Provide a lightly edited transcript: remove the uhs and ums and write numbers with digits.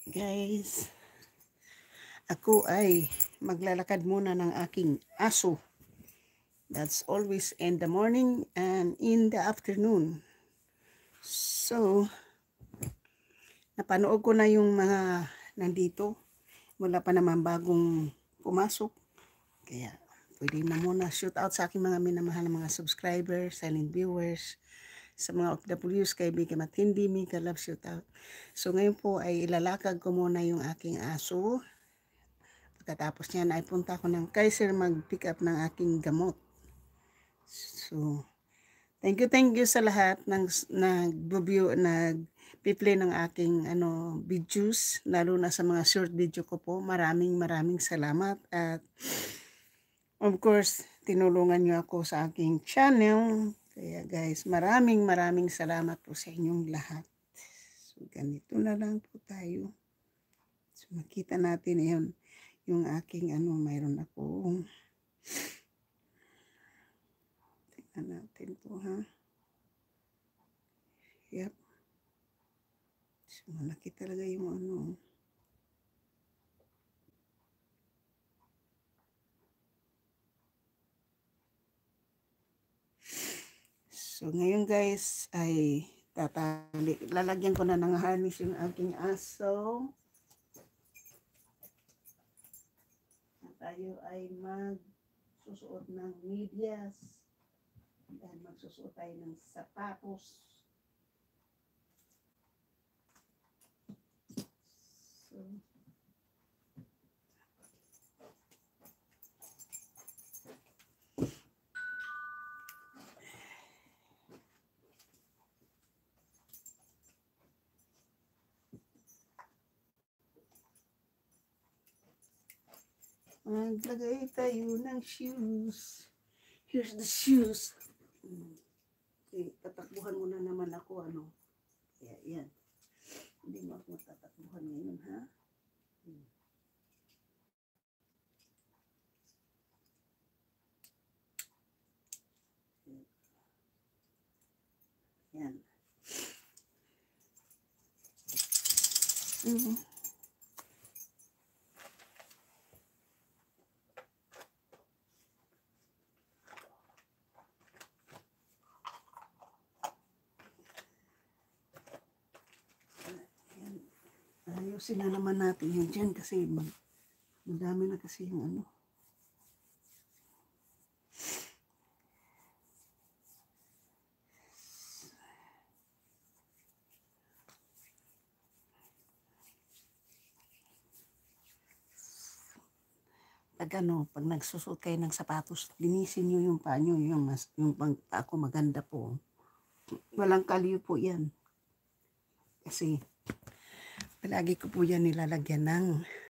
Guys, ako ay maglalakad muna ng aking aso. That's always in the morning and in the afternoon. So, napanood ko na yung mga nandito. Wala pa naman bagong pumasok. Kaya, pwede na muna shoot out sa aking mga minamahal na mga subscribers, silent viewers, sa mga OFWs, kaibigan matindi, mega love shoot out. So, ngayon po ay ilalakad ko muna yung aking aso. Pagkatapos niyan ay punta ko ng Kaiser mag-pick up ng aking gamot. So, thank you sa lahat ng nag-play ng aking videos, lalo na sa mga short video ko po. Maraming salamat at of course, tinulungan niyo ako sa aking channel. Kaya guys, maraming salamat po sa inyong lahat. So, ganito na lang po tayo. So, makita natin yun. Yung aking mayroon akong tingnan natin po ha. Yep. So, malaki talaga yung So, ngayon guys ay lalagyan ko na ng harness yung aking aso. Tayo ay magsusuot ng medyas. Dahil magsusuot tayo ng sapatos. So, maglagay tayo ng shoes. Here's the shoes. Okay, tatakbuhan mo na naman ako, Kaya, yan. Hindi mo ako tatakbuhan ngayon, ha? Yan. Ayusin na naman natin yun dyan kasi madami na kasi yung pag nagsusuot kayo ng sapatos, linisin nyo yung paa nyo, yung paa ko maganda po. Walang kaliw po yan. Kasi, palagi ko po yan nilalagyan ng